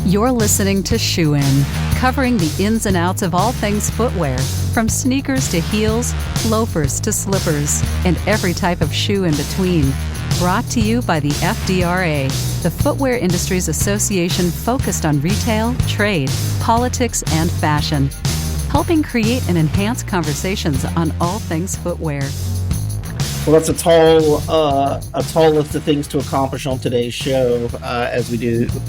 You're listening to Shoe In, covering the ins and outs of all things footwear, from sneakers to heels, loafers to slippers, and every type of shoe in between. Brought to you by the FDRA, the Footwear Industries Association focused on retail, trade, politics, and fashion, helping create and enhance conversations on all things footwear. Well, that's a tall list of things to accomplish on today's show. As we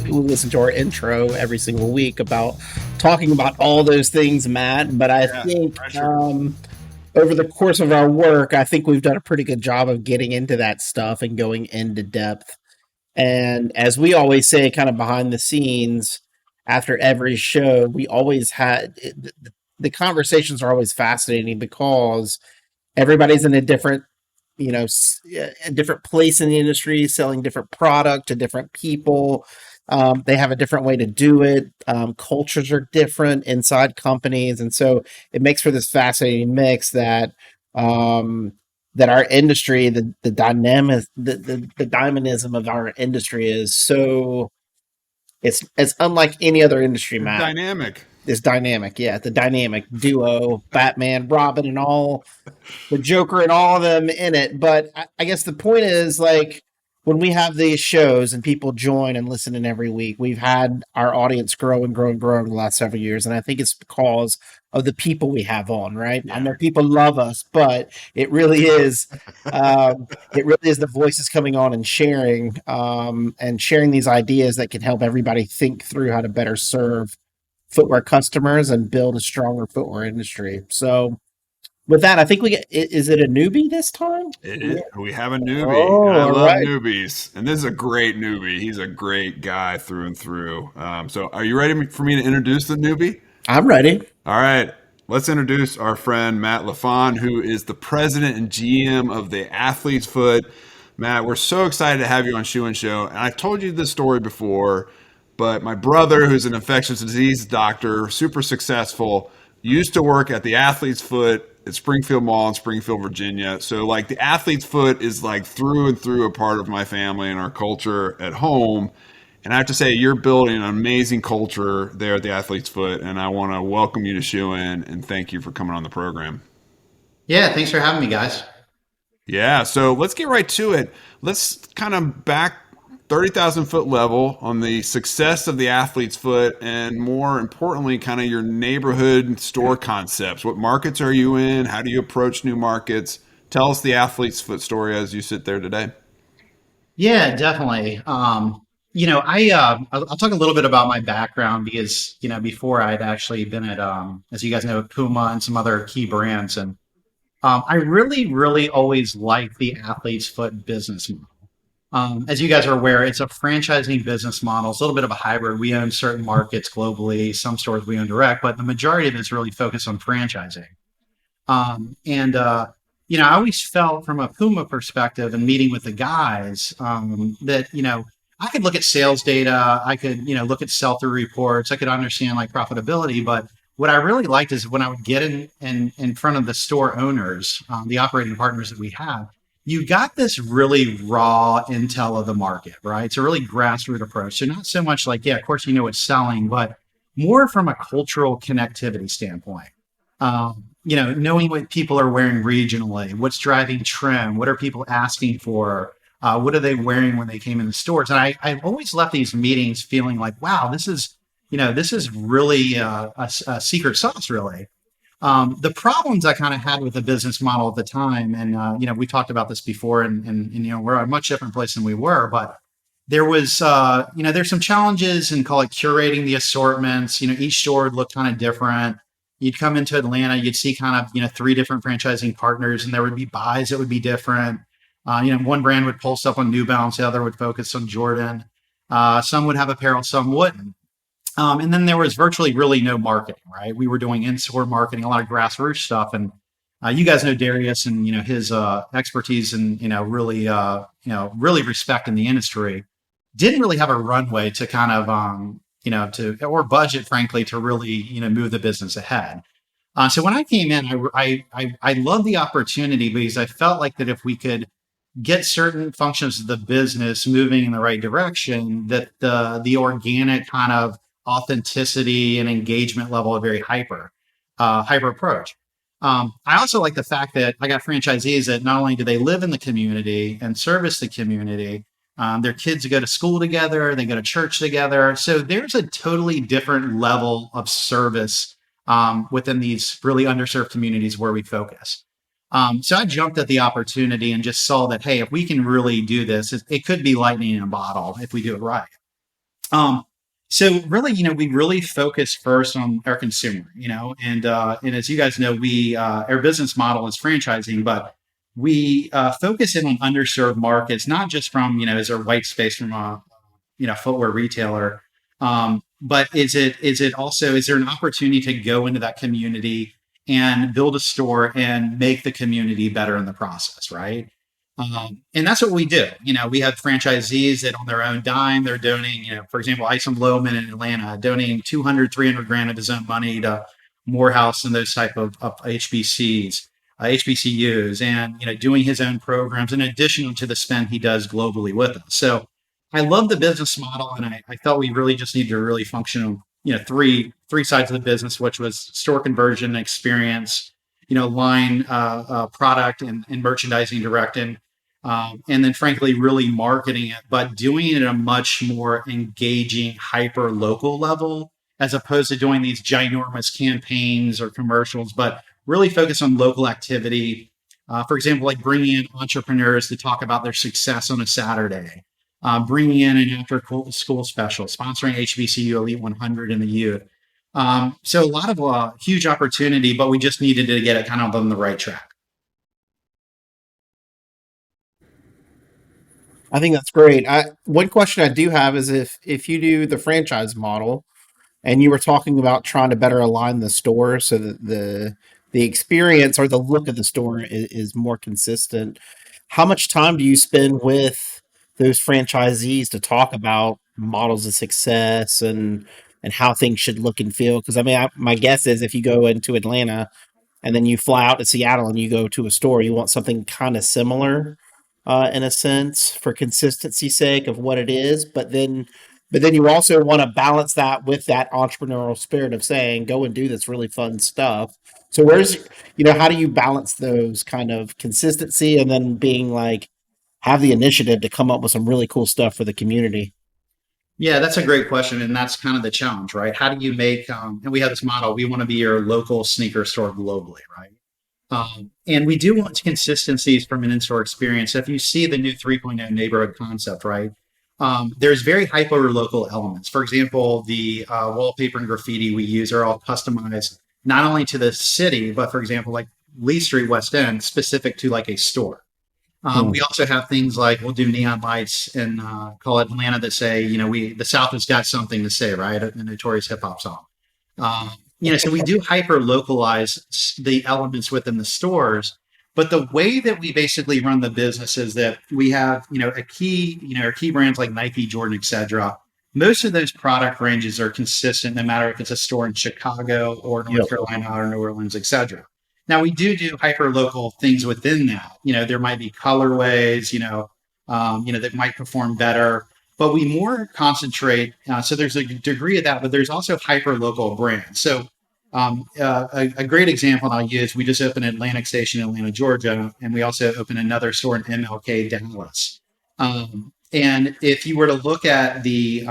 listen to our intro every single week about talking about all those things, Matt. But I think over the course of our work, I think we've done a pretty good job of getting into that stuff and going into depth. And as we always say, kind of behind the scenes, after every show, we always had the conversations are always fascinating because everybody's in a different a different place in the industry, selling different product to different people. They have a different way to do it. Cultures are different inside companies. And so it makes for this fascinating mix that our industry, the dynamism of our industry is so it's unlike any other industry, Matt. Dynamic. It's dynamic, yeah. The dynamic duo, Batman, Robin, and all the Joker and all of them in it. But I guess the point is, like, when we have these shows and people join and listen in every week, we've had our audience grow and grow and grow over the last several years. And I think it's because of the people we have on, right? Yeah. I know people love us, but it really is the voices coming on and sharing these ideas that can help everybody think through how to better serve footwear customers and build a stronger footwear industry. So with that, I think is it a newbie this time? It is. We have a newbie. Oh, I love right. newbies. And this is a great newbie. He's a great guy through and through. So are you ready for me to introduce the newbie? I'm ready. All right. Let's introduce our friend Matt Lafone, who is the president and GM of the Athlete's Foot. Matt, we're so excited to have you on Shoe and Show. And I told you this story before, but my brother, who's an infectious disease doctor, super successful, used to work at the Athlete's Foot at Springfield Mall in Springfield, Virginia. So like the Athlete's Foot is like through and through a part of my family and our culture at home. And I have to say, you're building an amazing culture there at the Athlete's Foot. And I want to welcome you to Shoe In and thank you for coming on the program. Yeah, thanks for having me, guys. Yeah, so let's get right to it. Let's kind of back 30,000 foot level on the success of the Athlete's Foot, and more importantly, kind of your neighborhood store concepts. What markets are you in? How do you approach new markets? Tell us the Athlete's Foot story as you sit there today. Yeah, definitely. I'll talk a little bit about my background because, before I'd actually been at, as you guys know, Puma and some other key brands. And I really, really always liked the Athlete's Foot business model. As you guys are aware, it's a franchising business model. It's a little bit of a hybrid. We own certain markets globally. Some stores we own direct, but the majority of it's really focused on franchising. I always felt from a Puma perspective and meeting with the guys that, I could look at sales data. I could, look at sell-through reports. I could understand like profitability. But what I really liked is when I would get in front of the store owners, the operating partners that we have, you got this really raw intel of the market, right? It's a really grassroots approach. So not so much like, yeah, of course, what's selling, but more from a cultural connectivity standpoint. Knowing what people are wearing regionally, what's driving trend, what are people asking for, what are they wearing when they came in the stores? And I've always left these meetings feeling like, wow, this is really a secret sauce, really. The problems I kind of had with the business model at the time, and we talked about this before, and we're at a much different place than we were, but there was there's some challenges in call it curating the assortments. Each store would look kind of different. You'd come into Atlanta, you'd see kind of 3 different franchising partners, and there would be buys that would be different. One brand would pulse up on New Balance, the other would focus on Jordan. Some would have apparel, some wouldn't. And then there was virtually really no marketing, right? We were doing in-store marketing, a lot of grassroots stuff. And you guys know Darius and, his expertise and, really respect in the industry. Didn't really have a runway to kind of, or budget, frankly, to really, move the business ahead. So when I came in, I loved the opportunity because I felt like that if we could get certain functions of the business moving in the right direction, that the organic kind of authenticity and engagement level, a very hyper approach. I also like the fact that I got franchisees that not only do they live in the community and service the community, their kids go to school together, they go to church together. So there's a totally different level of service within these really underserved communities where we focus. So I jumped at the opportunity and just saw that, hey, if we can really do this, it could be lightning in a bottle if we do it right. So really, we really focus first on our consumer, and as you guys know, our business model is franchising, but we focus in on underserved markets, not just from, is there white space from a, footwear retailer, but is there an opportunity to go into that community and build a store and make the community better in the process, right? And that's what we do. We have franchisees that on their own dime, they're donating, for example, Isom Lohman in Atlanta, donating 200, 300 grand of his own money to Morehouse and those type of HBCUs, and, doing his own programs in addition to the spend he does globally with us. So I love the business model, and I felt we really just need to really function on, three sides of the business, which was store conversion experience, line product and merchandising directing. And then frankly, really marketing it, but doing it at a much more engaging, hyper local level, as opposed to doing these ginormous campaigns or commercials, but really focus on local activity. For example, like bringing in entrepreneurs to talk about their success on a Saturday, bringing in an after school special, sponsoring HBCU Elite 100 in the youth. So a lot of huge opportunity, but we just needed to get it kind of on the right track. I think that's great. One question I do have is if you do the franchise model and you were talking about trying to better align the store so that the experience or the look of the store is more consistent, how much time do you spend with those franchisees to talk about models of success and how things should look and feel? Because I mean, my guess is if you go into Atlanta and then you fly out to Seattle and you go to a store, you want something kind of similar in a sense for consistency's sake of what it is, but then you also want to balance that with that entrepreneurial spirit of saying, go and do this really fun stuff. So how do you balance those kind of consistency and then being like, have the initiative to come up with some really cool stuff for the community? Yeah, that's a great question. And that's kind of the challenge, right? How do you make, and we have this model, we want to be your local sneaker store globally, right? And we do want consistencies from an in-store experience. If you see the new 3.0 neighborhood concept, right, there's very hyper local elements. For example, the wallpaper and graffiti we use are all customized not only to the city, but for example, like Lee Street, West End, specific to like a store. We also have things like we'll do neon lights in call it Atlanta that say, the South has got something to say, right? A notorious hip hop song. So we do hyper localize the elements within the stores, but the way that we basically run the business is that we have, our key brands like Nike, Jordan, etc. Most of those product ranges are consistent, no matter if it's a store in Chicago or North Carolina or New Orleans, etc. Now we do hyper local things within that. There might be colorways, that might perform better. But we more concentrate, so there's a degree of that, but there's also hyper-local brands. So a great example I'll use, we just opened Atlantic Station in Atlanta, Georgia, and we also opened another store in MLK, Dallas. And if you were to look at the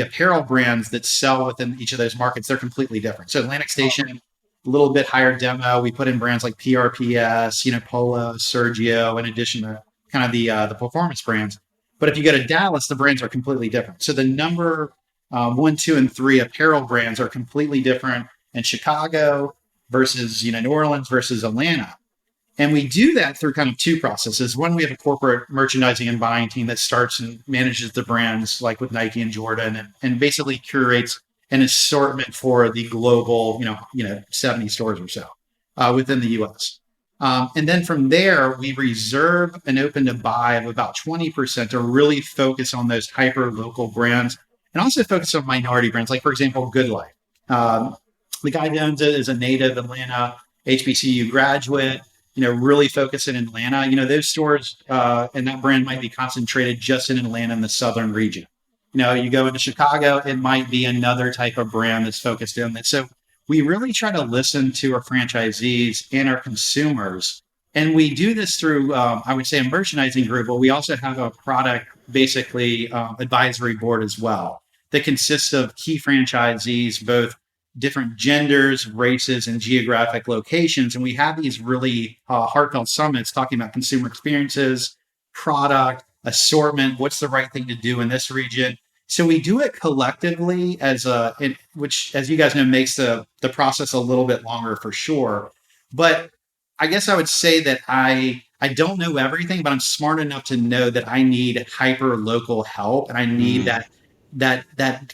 apparel brands that sell within each of those markets, they're completely different. So Atlantic Station, a little bit higher demo. We put in brands like PRPS, Polo, Sergio, in addition to kind of the performance brands. But if you go to Dallas, the brands are completely different. So the number 1, 2, and 3 apparel brands are completely different in Chicago versus New Orleans versus Atlanta. And we do that through kind of 2 processes. One, we have a corporate merchandising and buying team that starts and manages the brands like with Nike and Jordan and basically curates an assortment for the global, 70 stores or so within the US. And then from there, we reserve an open to buy of about 20% to really focus on those hyper local brands and also focus on minority brands, like, for example, Good Life. The guy who owns it is a native Atlanta HBCU graduate, really focus in Atlanta. Those stores and that brand might be concentrated just in Atlanta in the southern region. You go into Chicago, it might be another type of brand that's focused on that. So we really try to listen to our franchisees and our consumers. And we do this through, I would say, a merchandising group, but we also have a product, basically, advisory board as well that consists of key franchisees, both different genders, races, and geographic locations. And we have these really heartfelt summits talking about consumer experiences, product, assortment, what's the right thing to do in this region. So we do it collectively which, as you guys know, makes the process a little bit longer for sure. But I guess I would say that I don't know everything, but I'm smart enough to know that I need hyper local help, and I need that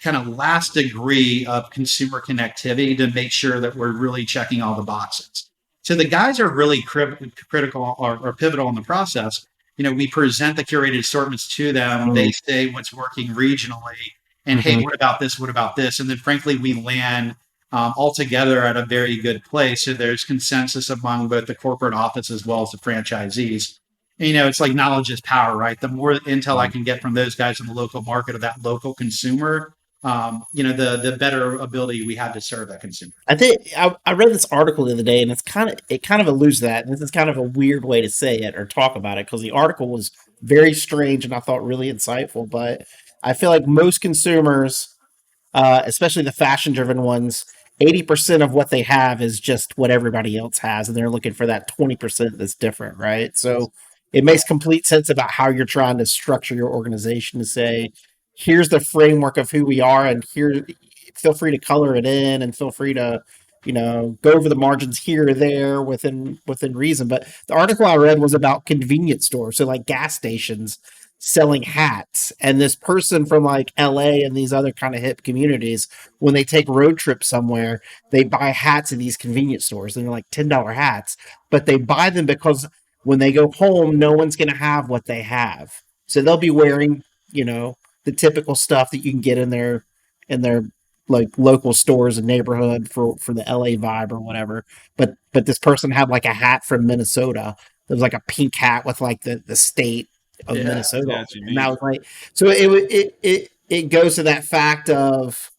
kind of last degree of consumer connectivity to make sure that we're really checking all the boxes. So the guys are really critical or pivotal in the process. We present the curated assortments to them. They say what's working regionally, and hey, what about this? What about this? And then, frankly, we land all together at a very good place. So there's consensus among both the corporate office as well as the franchisees. It's like knowledge is power, right? The more intel I can get from those guys in the local market of that local consumer, the better ability we have to serve that consumer. I think I read this article the other day, and it kind of alludes to that. And this is kind of a weird way to say it or talk about it, because the article was very strange and I thought really insightful. But I feel like most consumers, especially the fashion-driven ones, 80% of what they have is just what everybody else has, and they're looking for that 20% that's different, right? So it makes complete sense about how you're trying to structure your organization to say, here's the framework of who we are, and here, feel free to color it in, and feel free to, go over the margins here or there within reason. But the article I read was about convenience stores, so like gas stations selling hats, and this person from like LA and these other kind of hip communities, when they take road trips somewhere, they buy hats in these convenience stores, and they're like $10 hats, but they buy them because when they go home, no one's going to have what they have. So they'll be wearing, the typical stuff that you can get in their like local stores and neighborhood for the LA vibe or whatever. But this person had like a hat from Minnesota. It was like a pink hat with like the state of Minnesota. And that was like, so it goes to that fact of,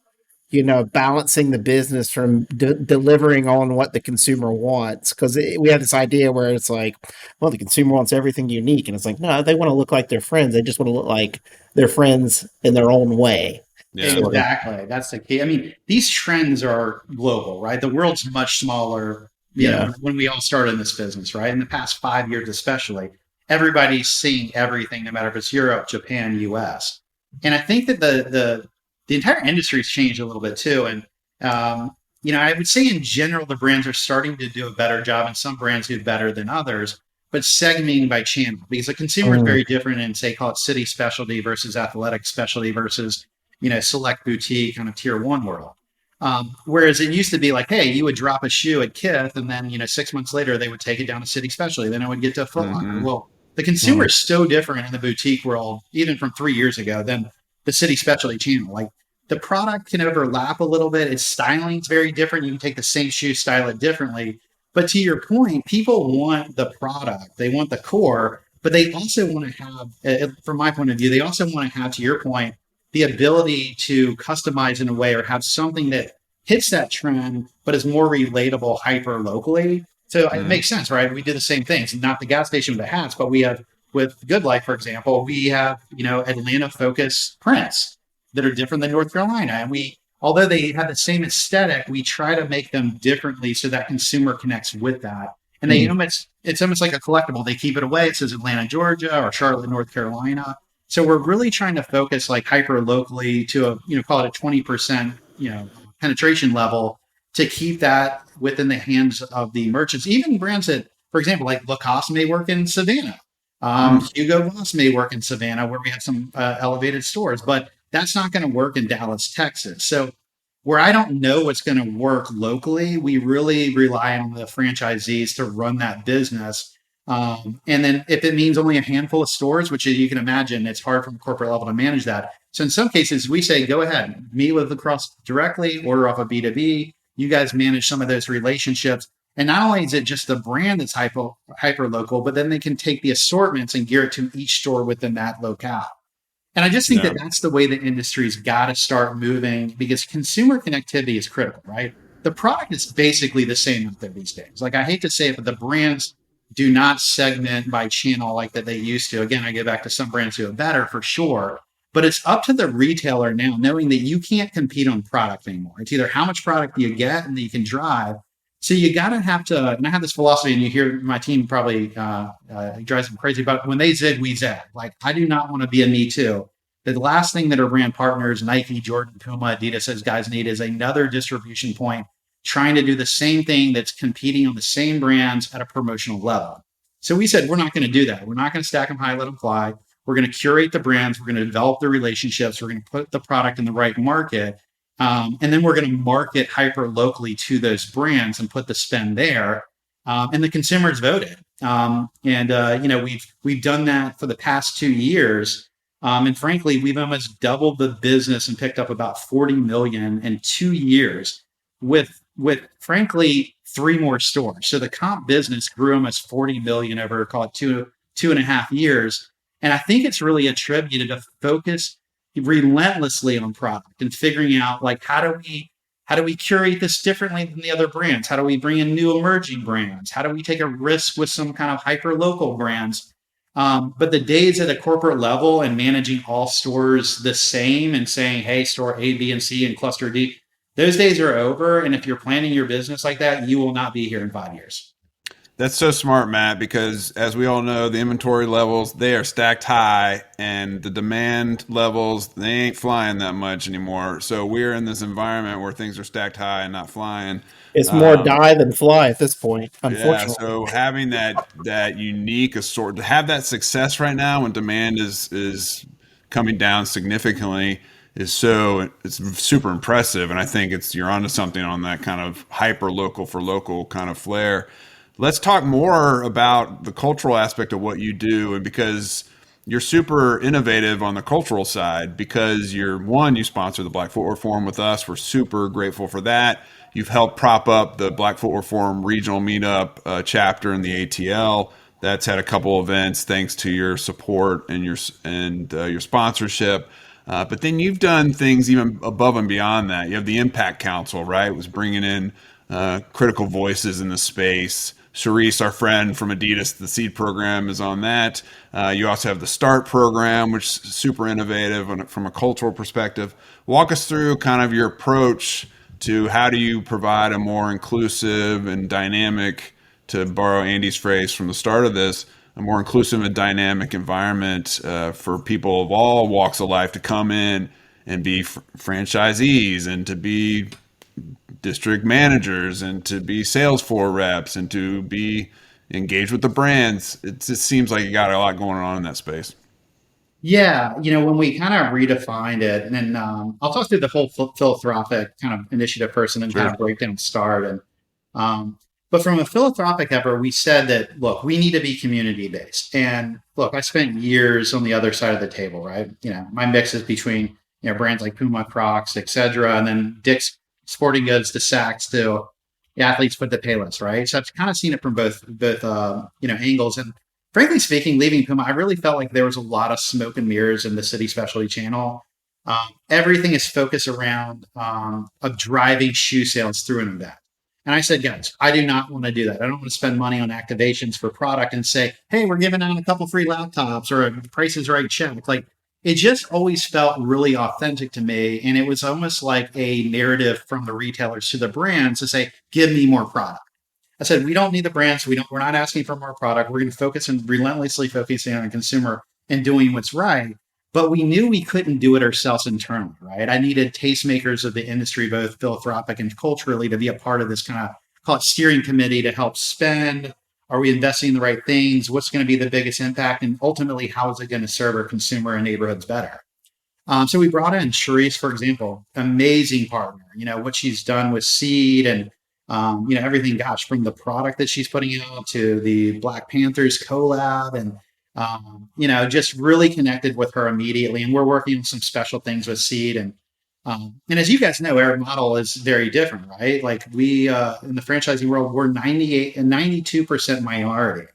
balancing the business from delivering on what the consumer wants. Because we have this idea where it's like, well, the consumer wants everything unique. And it's like, no, they want to look like their friends. They just want to look like their friends in their own way. Yeah. Exactly. That's the key. I mean, these trends are global, right? The world's much smaller, when we all started in this business, right? In the past 5 years, especially, everybody's seeing everything, no matter if it's Europe, Japan, US. And I think that the entire industry's changed a little bit too. And, I would say in general, the brands are starting to do a better job, and some brands do better than others, but segmenting by channel, because the consumer is very different in, say, call it city specialty versus athletic specialty versus, select boutique kind of tier one world. Whereas it used to be like, hey, you would drop a shoe at Kith, and then, 6 months later, they would take it down to city specialty. Then it would get to Foot Locker. Well, the consumer is so different in the boutique world, even from 3 years ago, than the city specialty channel. Like, the product can overlap a little bit. Its styling is very different. You can take the same shoe, style it differently. But to your point, people want the product. They want the core, but they also want to have, from my point of view, they also want to have, to your point, the ability to customize in a way or have something that hits that trend, but is more relatable hyper locally. So it makes sense, right? We do the same things, not the gas station with the hats, but we have, with Good Life, for example, we have, Atlanta focused prints that are different than North Carolina. And although they have the same aesthetic, we try to make them differently so that consumer connects with that. And it's almost like a collectible. They keep it away. It says Atlanta, Georgia, or Charlotte, North Carolina. So we're really trying to focus like hyper locally to call it a 20%, penetration level, to keep that within the hands of the merchants. Even brands that, for example, like Lacoste may work in Savannah. Hugo Boss may work in Savannah, where we have some elevated stores, but that's not going to work in Dallas, Texas. So where I don't know what's going to work locally, we really rely on the franchisees to run that business. And then if it means only a handful of stores, which you can imagine, it's hard from a corporate level to manage that. So in some cases, we say, go ahead, meet with Lacrosse directly, order off a B2B. You guys manage some of those relationships. And not only is it just the brand that's hyper local, but then they can take the assortments and gear it to each store within that locale. And I just think Yeah. that that's the way the industry's got to start moving, because consumer connectivity is critical, right? The product is basically the same out there these days. Like, I hate to say it, but the brands do not segment by channel like that they used to. Again, I go back to some brands do it better for sure, but it's up to the retailer now, knowing that you can't compete on product anymore. It's either how much product you get and that you can drive. So you gotta have to, and I have this philosophy, and you hear my team probably drives them crazy, but when they zig, we zag. Like, I do not want to be a me too. The last thing that our brand partners, Nike, Jordan, Puma, Adidas, those guys need is another distribution point trying to do the same thing that's competing on the same brands at a promotional level. So we said, we're not going to do that. We're not going to stack them high, let them fly. We're going to curate the brands. We're going to develop the relationships. We're going to put the product in the right market. And then we're going to market hyper locally to those brands and put the spend there. And the consumers voted. We've done that for the past 2 years. And frankly, we've almost doubled the business and picked up about 40 million in 2 years with frankly 3 more stores. So the comp business grew almost 40 million over, call it 2.5 years. And I think it's really attributed to focus relentlessly on product and figuring out, like, how do we curate this differently than the other brands? How do we bring in new emerging brands? How do we take a risk with some kind of hyper local brands? But the days at a corporate level and managing all stores the same and saying, hey, store A, B, and C and cluster D, those days are over. And if you're planning your business like that, you will not be here in 5 years. That's so smart, Matt, because as we all know, the inventory levels, they are stacked high, and the demand levels, they ain't flying that much anymore. So we're in this environment where things are stacked high and not flying. It's more die than fly at this point, Yeah, unfortunately. so having that unique assort, to have that success right now when demand is coming down significantly, it's super impressive. And I think you're onto something on that kind of hyper local for local kind of flair. Let's talk more about the cultural aspect of what you do, and because you're super innovative on the cultural side, because you sponsor the Black Footwear Forum with us. We're super grateful for that. You've helped prop up the Black Footwear Forum regional meetup chapter in the ATL. That's had a couple events thanks to your support and your sponsorship. But then you've done things even above and beyond that. You have the Impact Council, right? It was bringing in critical voices in the space. Charisse, our friend from Adidas, the Seed program, is on that. You also have the START program, which is super innovative from a cultural perspective. Walk us through kind of your approach to how do you provide a more inclusive and dynamic, to borrow Andy's phrase from the start of this, a more inclusive and dynamic environment for people of all walks of life to come in and be franchisees and to be district managers and to be sales floor reps and to be engaged with the brands. It just seems like you got a lot going on in that space. Yeah, when we kind of redefined it, and then I'll talk through the whole philanthropic kind of initiative first, and then kind of break down START. And but from a philanthropic effort, we said that, look, we need to be community based. And look, I spent years on the other side of the table, right? My mix is between brands like Puma, Crocs, etc., and then Dick's Sporting Goods to Saks to the athletes put the Payless, right? So I've kind of seen it from both angles. And frankly speaking, leaving Puma, I really felt like there was a lot of smoke and mirrors in the City Specialty channel. Everything is focused around of driving shoe sales through an event. And I said, guys, I do not want to do that. I don't want to spend money on activations for product and say, hey, we're giving out a couple free laptops or a Price is Right check. Like, it just always felt really authentic to me. And it was almost like a narrative from the retailers to the brands to say, give me more product. I said, we don't need the brands. We're not asking for more product. We're going to focus and relentlessly focusing on the consumer and doing what's right. But we knew we couldn't do it ourselves internally, right? I needed tastemakers of the industry, both philanthropic and culturally, to be a part of this kind of, call it, steering committee to help spend. Are we investing in the right things? What's going to be the biggest impact? And ultimately, how is it going to serve our consumer and neighborhoods better? So we brought in Charisse, for example, amazing partner. What she's done with Seed and, everything, gosh, from the product that she's putting out to the Black Panthers collab and, just really connected with her immediately. And we're working on some special things with Seed. And as you guys know, our model is very different, right? Like, we, in the franchising world, we're 98 and 92% minority.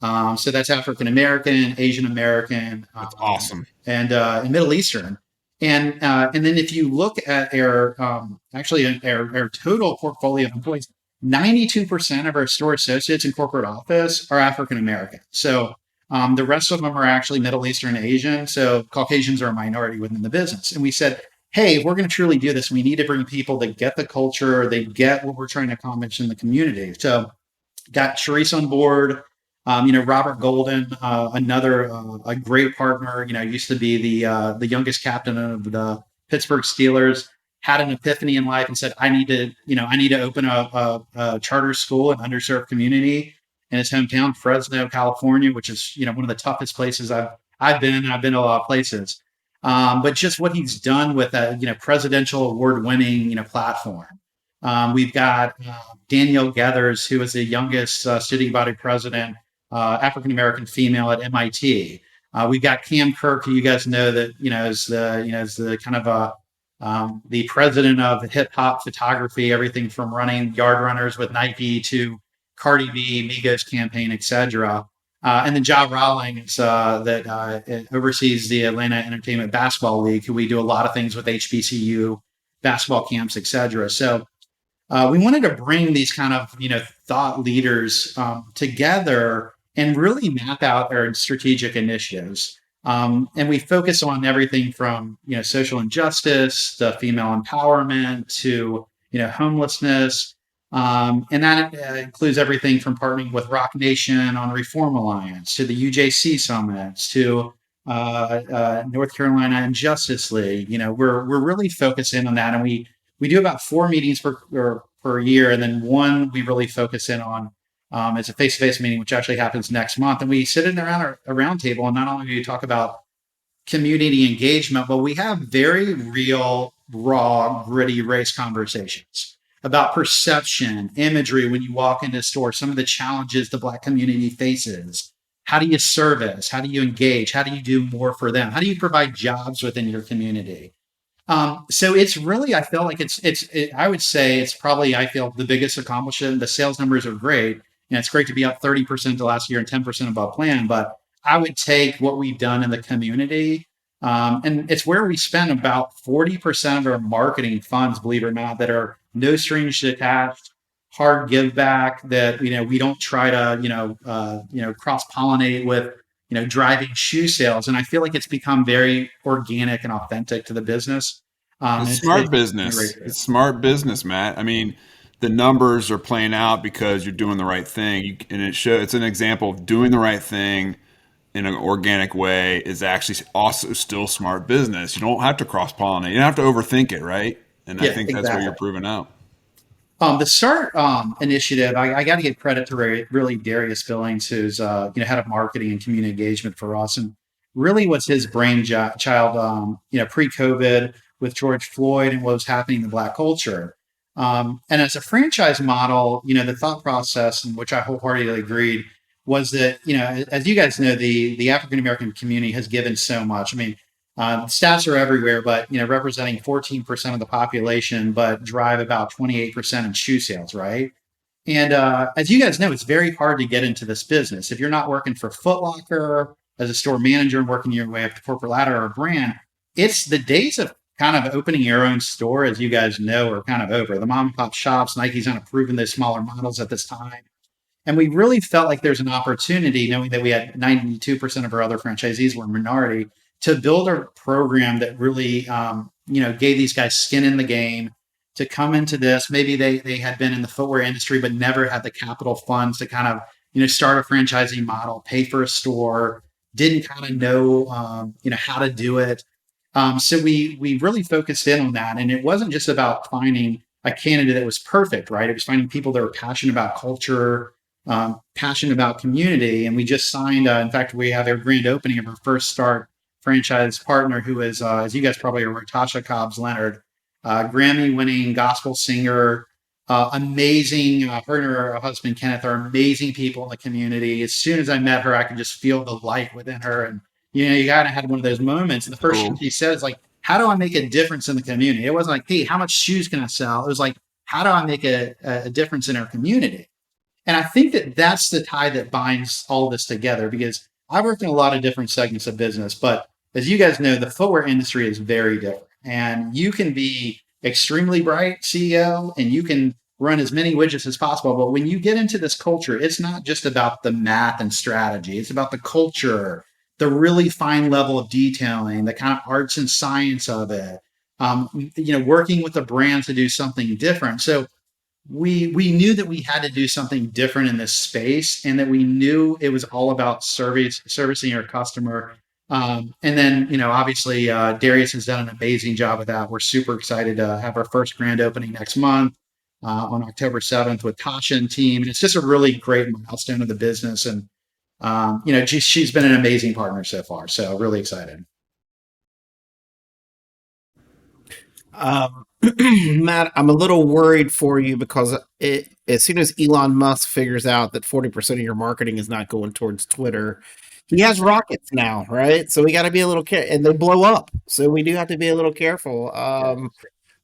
So that's African American, Asian American, That's awesome. and Middle Eastern. And then if you look at our total portfolio of employees, 92% of our store associates in corporate office are African American. So the rest of them are actually Middle Eastern and Asian. So Caucasians are a minority within the business. And we said, hey, if we're going to truly do this, we need to bring people that get the culture, they get what we're trying to accomplish in the community. So got Charisse on board. Robert Golden, another a great partner. Used to be the youngest captain of the Pittsburgh Steelers. Had an epiphany in life and said, I need to open a charter school in underserved community in his hometown, Fresno, California, which is one of the toughest places I've been in. I've been to a lot of places, but just what he's done with a presidential award-winning platform. We've got Danielle Gathers, who is the youngest student body president, African American female at MIT. We've got Cam Kirk, who you guys know that is the kind of the president of hip hop photography, everything from running yard runners with Nike to Cardi B, Migos campaign, etc. And then Ja Rawlings that oversees the Atlanta Entertainment Basketball League, who we do a lot of things with HBCU basketball camps, etc. So we wanted to bring these kind of thought leaders together and really map out our strategic initiatives. And we focus on everything from social injustice, to female empowerment, to homelessness, and that includes everything from partnering with Rock Nation on Reform Alliance to the UJC summits to North Carolina Injustice League. We're really focusing on that, and we do about 4 meetings per year, and then one we really focus in on. It's a face-to-face meeting, which actually happens next month. And we sit in around a round table, and not only do we talk about community engagement, but we have very real, raw, gritty race conversations about perception, imagery when you walk into a store, some of the challenges the Black community faces. How do you service? How do you engage? How do you do more for them? How do you provide jobs within your community? So it's really, I feel like I would say it's probably, I feel, the biggest accomplishment. The sales numbers are great. It's great to be up 30% to last year and 10% above plan, but I would take what we've done in the community. And it's where we spend about 40% of our marketing funds, believe it or not, that are no strings attached, hard give back, that, we don't try to, cross pollinate with, driving shoe sales. And I feel like it's become very organic and authentic to the business. It's smart business. It's smart business, Matt. I mean, the numbers are playing out because you're doing the right thing. And it's an example of doing the right thing in an organic way is actually also still smart business. You don't have to cross pollinate. You don't have to overthink it, right? And I think that's what you're proving out. The START initiative, I got to give credit to really Darius Billings, who's head of marketing and community engagement for us, and really was his brainchild, pre-COVID with George Floyd and what was happening in the Black culture. And as a franchise model, the thought process, in which I wholeheartedly agreed, was that, as you guys know, the African American community has given so much. I mean, stats are everywhere, but representing 14% of the population, but drive about 28% in shoe sales, right? And as you guys know, it's very hard to get into this business if you're not working for Foot Locker as a store manager and working your way up to corporate ladder or a brand. It's the days of kind of opening your own store, as you guys know, are kind of over. The mom and pop shops, Nike's not approving those smaller models at this time. And we really felt like there's an opportunity, knowing that we had 92% of our other franchisees were minority, to build a program that really, gave these guys skin in the game to come into this. Maybe they had been in the footwear industry, but never had the capital funds to kind of, start a franchising model, pay for a store, didn't kind of know, how to do it. So we really focused in on that. And it wasn't just about finding a candidate that was perfect, right? It was finding people that were passionate about culture, passionate about community. And we just signed, in fact, we have our grand opening of our first START franchise partner, who is, as you guys probably are aware, Tasha Cobbs Leonard, Grammy-winning gospel singer, amazing. Her and her husband, Kenneth, are amazing people in the community. As soon as I met her, I could just feel the light within her. And, you kind of had one of those moments. And the first thing she said is like, how do I make a difference in the community? It wasn't like, hey, how much shoes can I sell? It was like, how do I make a difference in our community? And I think that that's the tie that binds all this together, because I've worked in a lot of different segments of business, but as you guys know, the footwear industry is very different. And you can be extremely bright CEO and you can run as many widgets as possible. But when you get into this culture, it's not just about the math and strategy. It's about the culture, the really fine level of detailing, the kind of arts and science of it. Working with the brand to do something different. So we knew that we had to do something different in this space, and that we knew it was all about servicing our customer. And then, obviously, Darius has done an amazing job with that. We're super excited to have our first grand opening next month on October 7th with Tasha and team. And it's just a really great milestone of the business. And, she's been an amazing partner so far. So really excited. Matt, I'm a little worried for you because as soon as Elon Musk figures out that 40% of your marketing is not going towards Twitter, he has rockets now, right? So we got to be a little careful, and they blow up. So we do have to be a little careful.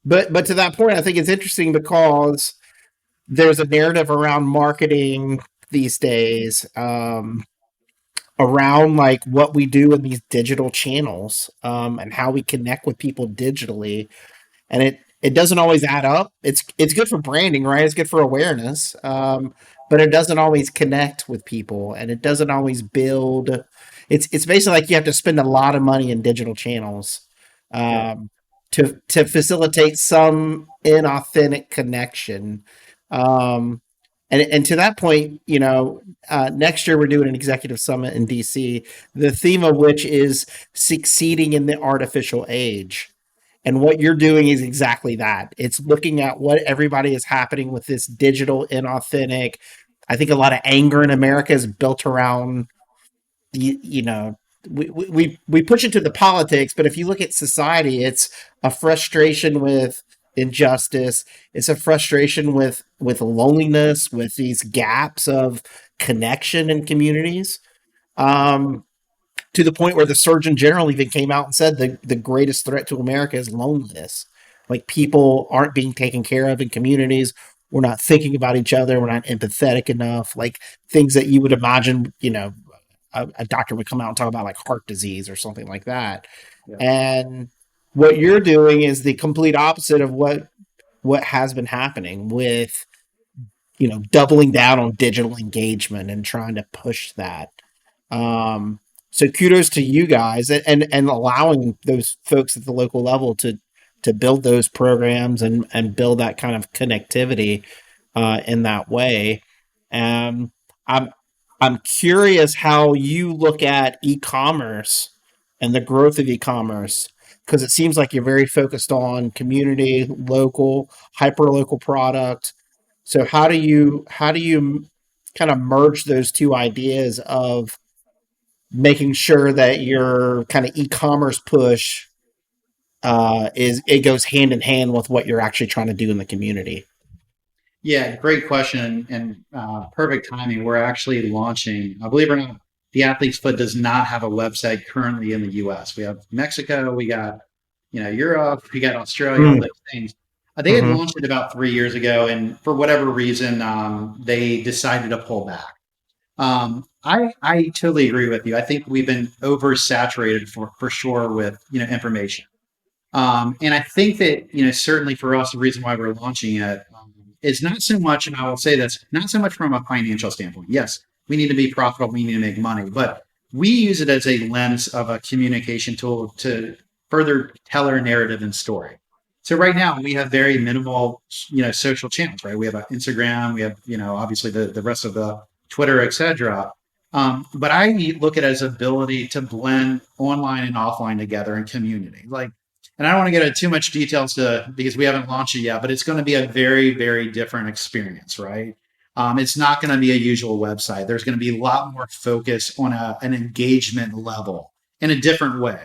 But to that point, I think it's interesting because there's a narrative around marketing these days, around like what we do in these digital channels, and how we connect with people digitally, and it doesn't always add up. It's good for branding, right? It's good for awareness, but it doesn't always connect with people, and it doesn't always build. It's basically like you have to spend a lot of money in digital channels, to facilitate some inauthentic connection. And to that point, next year we're doing an executive summit in DC, the theme of which is succeeding in the artificial age. And what you're doing is exactly that. It's looking at what everybody is happening with this digital inauthentic. I think a lot of anger in America is built around we push into the politics, but if you look at society, it's a frustration with injustice. It's a frustration with loneliness, with these gaps of connection in communities. To the point where the Surgeon General even came out and said the greatest threat to America is loneliness. Like, people aren't being taken care of in communities. We're not thinking about each other. We're not empathetic enough. Like, things that you would imagine, a doctor would come out and talk about, like heart disease or something like that. Yeah. And what you're doing is the complete opposite of what has been happening with, doubling down on digital engagement and trying to push that. So kudos to you guys, and allowing those folks at the local level to build those programs and build that kind of connectivity in that way. I'm curious how you look at e-commerce and the growth of e-commerce, because it seems like you're very focused on community, local, hyper local product. So how do you kind of merge those two ideas of making sure that your kind of e-commerce push it goes hand in hand with what you're actually trying to do in the community? Yeah, great question, and perfect timing. We're actually launching, believe it or not, the Athlete's Foot does not have a website currently in the US. We have Mexico, we got Europe, we got Australia, all those things. They had launched it about 3 years ago, and for whatever reason, they decided to pull back. I totally agree with you. I think we've been oversaturated for sure with information. And I think that certainly for us, the reason why we're launching it is not so much, and I will say this, not so much from a financial standpoint. Yes, we need to be profitable, we need to make money, but we use it as a lens of a communication tool to further tell our narrative and story. So right now we have very minimal, social channels, right? We have Instagram, we have, obviously the rest of the Twitter, etc. But I look at it as ability to blend online and offline together in community. And I don't want to get into too much details because we haven't launched it yet, but it's going to be a very, very different experience, right? It's not going to be a usual website. There's going to be a lot more focus on an engagement level in a different way,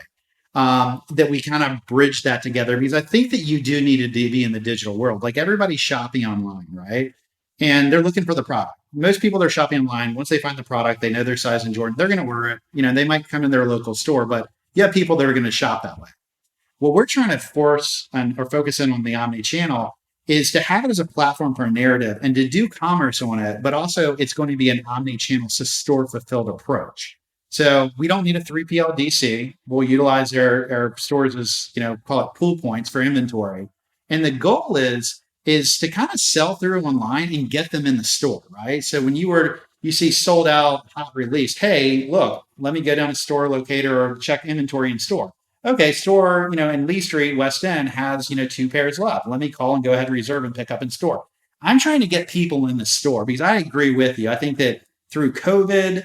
that we kind of bridge that together, because I think that you do need to be in the digital world. Like, everybody's shopping online, right? And they're looking for the product. Most people that are shopping online, once they find the product, they know their size and Jordan, they're going to order it. They might come in their local store, but you have people that are going to shop that way. What we're trying to force or focus in on the omni-channel is to have it as a platform for a narrative and to do commerce on it, but also it's going to be an omni-channel store fulfilled approach. So we don't need a 3PL DC. We'll utilize our stores as, call it pool points for inventory. And the goal is to kind of sell through online and get them in the store, right? So when you see sold out, hot released, hey, look, let me go down to store locator or check inventory in store. Okay, store, in Lee Street, West End has, 2 pairs left. Let me call and go ahead and reserve and pick up in store. I'm trying to get people in the store because I agree with you. I think that through COVID,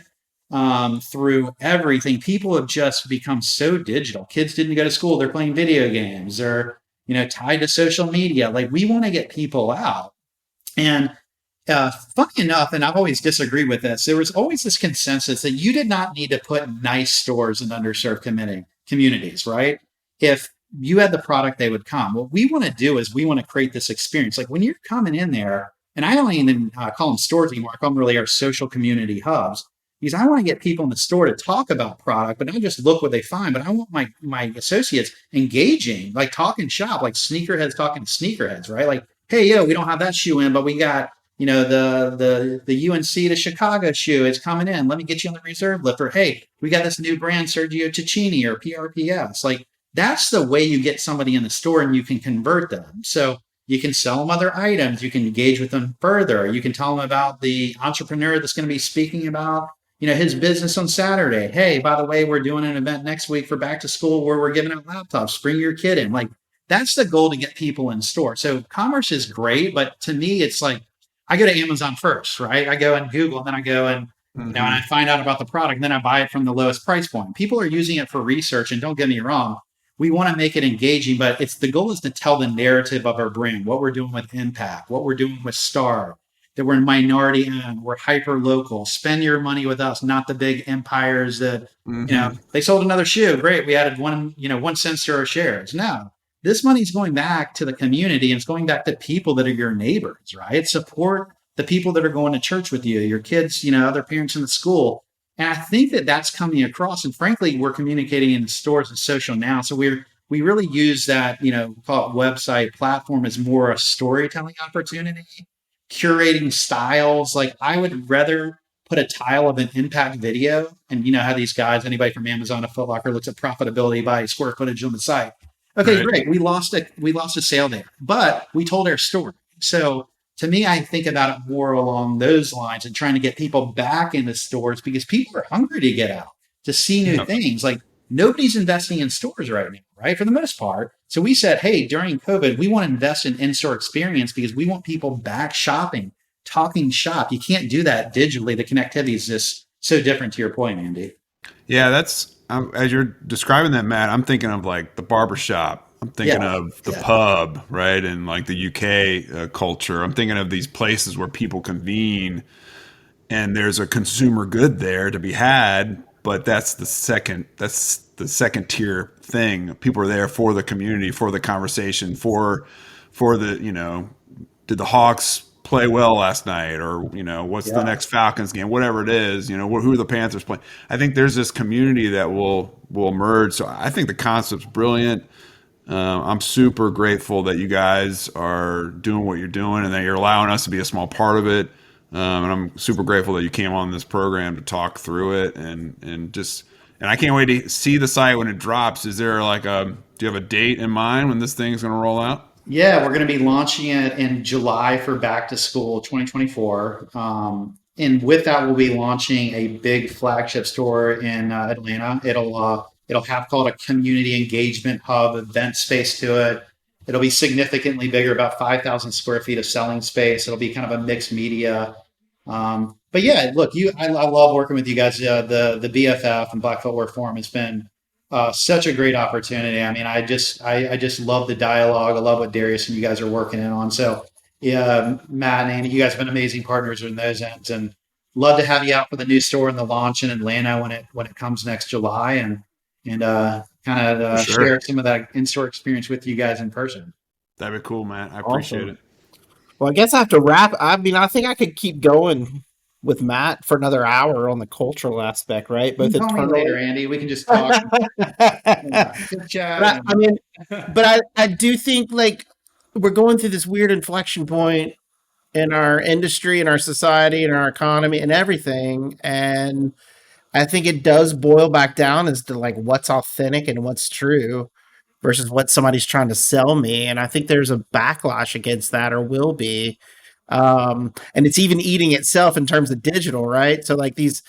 through everything, people have just become so digital. Kids didn't go to school. They're playing video games. They're, tied to social media. Like, we want to get people out. And funny enough, and I've always disagreed with this, there was always this consensus that you did not need to put nice stores in underserved communities, right? If you had the product, they would come. What we want to do is we want to create this experience. Like, when you're coming in there, and I don't even call them stores anymore, I call them really our social community hubs, because I want to get people in the store to talk about product, but not just look what they find, but I want my associates engaging, like talking shop, like sneakerheads talking to sneakerheads, right? Like, hey, we don't have that shoe in, but we got, the UNC to Chicago shoe. It's coming in. Let me get you on the reserve list. Or, hey, we got this new brand, Sergio Cicchini or PRPS. Like, that's the way you get somebody in the store and you can convert them. So you can sell them other items. You can engage with them further. You can tell them about the entrepreneur that's going to be speaking about, his business on Saturday. Hey, by the way, we're doing an event next week for back to school where we're giving out laptops. Bring your kid in. Like, that's the goal to get people in store. So commerce is great, but to me, it's like, I go to Amazon first, right? I go and Google, and then I go and, and I find out about the product, and then I buy it from the lowest price point. People are using it for research, and don't get me wrong, we want to make it engaging, but the goal is to tell the narrative of our brand, what we're doing with Impact, what we're doing with Star, that we're minority owned, we're hyper local. Spend your money with us, not the big empires that, they sold another shoe. Great. We added 1 cent to our shares. No, this money's going back to the community, and it's going back to people that are your neighbors, right? Support the people that are going to church with you, your kids, other parents in the school. And I think that that's coming across. And frankly, we're communicating in the stores and social now. So we really use that, call it website platform as more a storytelling opportunity, curating styles. Like, I would rather put a tile of an impact video, and how these guys, anybody from Amazon to Foot Locker looks at profitability by square footage on the site. Okay, right. Great. We lost a sale there, but we told our story. So to me, I think about it more along those lines and trying to get people back into stores because people are hungry to get out, to see new things. Like, nobody's investing in stores right now, right? For the most part. So we said, hey, during COVID, we want to invest in in-store experience because we want people back shopping, talking shop. You can't do that digitally. The connectivity is just so different, to your point, Andy. Yeah, that's as you're describing that, Matt, I'm thinking of like the barbershop. I'm thinking of the pub, right? And like the UK culture. I'm thinking of these places where people convene and there's a consumer good there to be had, but that's the second tier thing. People are there for the community, for the conversation, for the, did the Hawks play well last night, or what's the next Falcons game, whatever it is, who are the Panthers playing. I think there's this community that will emerge. So I think the concept's brilliant. I'm super grateful that you guys are doing what you're doing and that you're allowing us to be a small part of it. And I'm super grateful that you came on this program to talk through it, and I can't wait to see the site when it drops. Is there do you have a date in mind when this thing's going to roll out? Yeah, we're going to be launching it in July for back to school 2024. And with that, we'll be launching a big flagship store in Atlanta. It'll have called a community engagement hub event space to it. It'll be significantly bigger, about 5,000 square feet of selling space. It'll be kind of a mixed media. But yeah, look, I love working with you guys. The BFF and Black Footwear Forum has been such a great opportunity. I mean, I just love the dialogue. I love what Darius and you guys are working in on. So yeah, Matt and Andy, you guys have been amazing partners in those ends, and love to have you out for the new store and the launch in Atlanta when it comes next July, and share some of that in-store experience with you guys in person. That'd be cool, man. I appreciate it. Well, I guess I have to wrap. I mean, I think I could keep going with Matt for another hour on the cultural aspect, right? Both you can call me later, Andy. We can just talk. Good job. I mean, but I do think like we're going through this weird inflection point in our industry, in our society, in our economy, and everything. And I think it does boil back down as to like what's authentic and what's true versus what somebody's trying to sell me. And I think there's a backlash against that, or will be. And it's even eating itself in terms of digital, right? So like these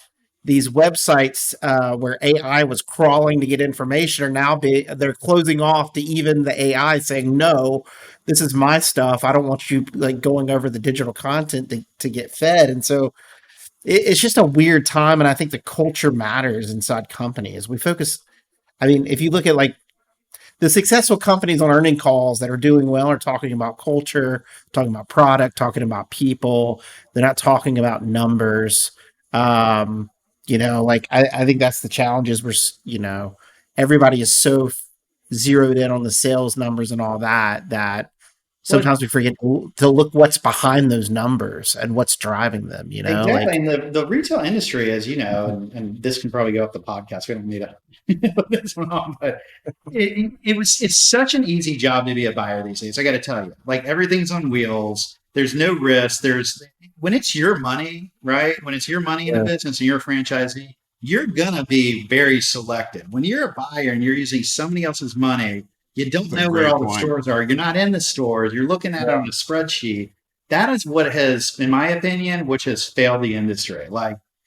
websites where AI was crawling to get information are now they're closing off to even the AI, saying no, this is my stuff. I don't want you like going over the digital content to get fed. And so it's just a weird time. And I think the culture matters inside companies. We focus. I mean, if you look at like the successful companies on earning calls that are doing well are talking about culture, talking about product, talking about people. They're not talking about numbers. Um, like I think that's the challenge is everybody is so zeroed in on the sales numbers and all that sometimes we forget to look what's behind those numbers and what's driving them, Exactly. like, And the retail industry, as you know, and this can probably go up the podcast. We don't need to put this one on, but it's such an easy job to be a buyer these days. I got to tell you, like everything's on wheels. There's no risk. When it's your money, right? When it's your money in a business and you're a franchisee, you're going to be very selective. When you're a buyer and you're using somebody else's money, you don't know where all the stores are. You're not in the stores. You're looking at it on a spreadsheet. That is what has, in my opinion, which has failed the industry.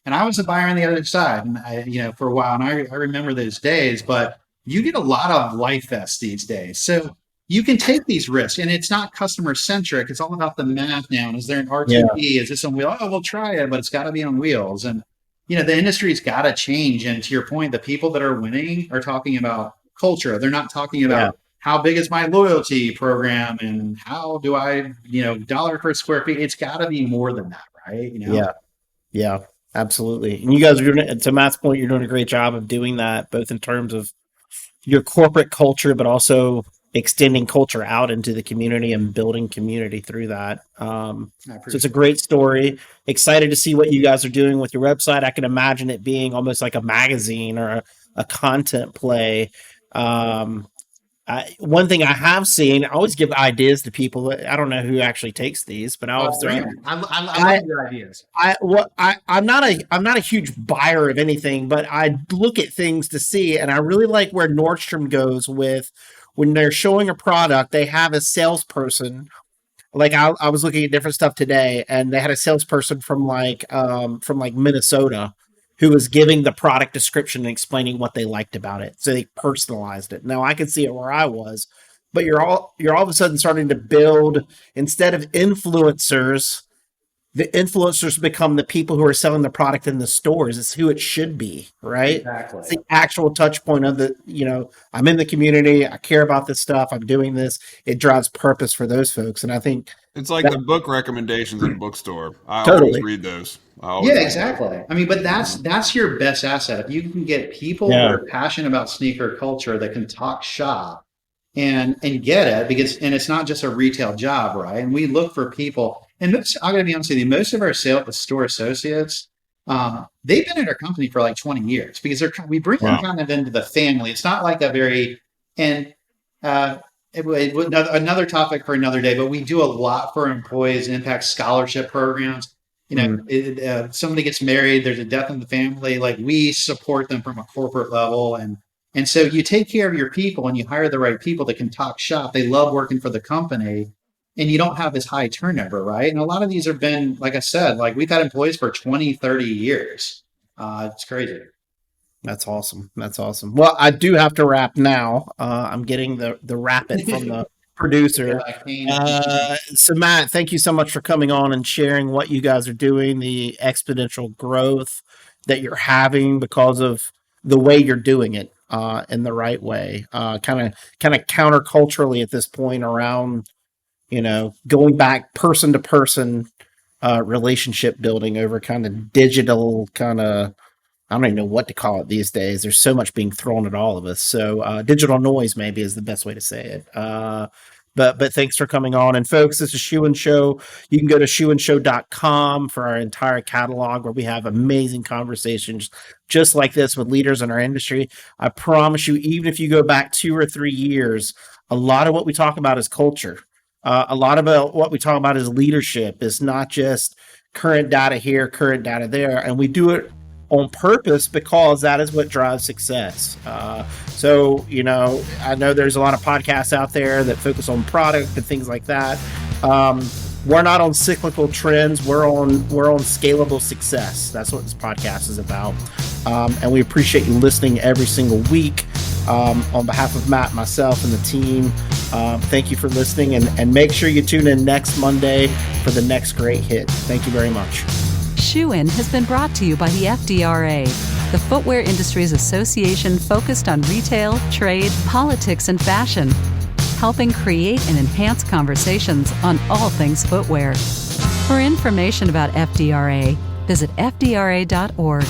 And I was a buyer on the other side, and for a while, and I remember those days. But you get a lot of life vests these days, so you can take these risks, and it's not customer centric. It's all about the math now. And is there an RTP? Is this on wheels? Oh, we'll try it, but it's got to be on wheels. And the industry's got to change. And to your point, the people that are winning are talking about culture. They're not talking about how big is my loyalty program and how do I, dollar per square feet. It's got to be more than that, right? Yeah, absolutely. And you guys are doing, to Matt's point, you're doing a great job of doing that, both in terms of your corporate culture, but also extending culture out into the community and building community through that. So it's a great story. Excited to see what you guys are doing with your website. I can imagine it being almost like a magazine or a content play. One thing I have seen, I always give ideas to people. I don't know who actually takes these, but I love your ideas. I'm not a huge buyer of anything, but I look at things to see, and I really like where Nordstrom goes with when they're showing a product. They have a salesperson. Like I was looking at different stuff today, and they had a salesperson from Minnesota who was giving the product description and explaining what they liked about it. So they personalized it. Now I can see it where I was, but you're all of a sudden starting to build, instead of influencers, the influencers become the people who are selling the product in the stores. It's who it should be, right? Exactly. It's the actual touch point of I'm in the community. I care about this stuff. I'm doing this. It drives purpose for those folks. And I think it's like the book recommendations in a bookstore. I Totally. always read those. Exactly. I mean, but that's your best asset. If you can get people that are passionate about sneaker culture that can talk shop and get it, and it's not just a retail job, right? And we look for people. And I'm going to be honest with you, most of our store associates, they've been at our company for like 20 years because we bring them kind of into the family. It's not like another topic for another day, but we do a lot for employees and impact scholarship programs. Somebody gets married, there's a death in the family, like we support them from a corporate level. And so you take care of your people and you hire the right people that can talk shop. They love working for the company. And you don't have this high turnover, right? And a lot of these have been, like I said, like we've had employees for 20, 30 years. It's crazy. That's awesome. Well, I do have to wrap now. I'm getting the rapid from the producer. So Matt, thank you so much for coming on and sharing what you guys are doing, the exponential growth that you're having because of the way you're doing it in the right way. Kind of counterculturally at this point around going back person to person, relationship building over kind of digital I don't even know what to call it these days. There's so much being thrown at all of us. So digital noise maybe is the best way to say it. But thanks for coming on. And folks, this is Shoe and Show. You can go to shoeandshow.com for our entire catalog where we have amazing conversations just like this with leaders in our industry. I promise you, even if you go back 2 or 3 years, a lot of what we talk about is culture. A lot about what we talk about is leadership. It's not just current data here, current data there, and we do it on purpose because that is what drives success. So, I know there's a lot of podcasts out there that focus on product and things like that. We're not on cyclical trends. We're on scalable success. That's what this podcast is about. And we appreciate you listening every single week. On behalf of Matt, myself, and the team, thank you for listening, and make sure you tune in next Monday for the next great hit. Thank you very much. Shoe In has been brought to you by the FDRA, the Footwear Industries Association focused on retail, trade, politics, and fashion, helping create and enhance conversations on all things footwear. For information about FDRA, visit fdra.org.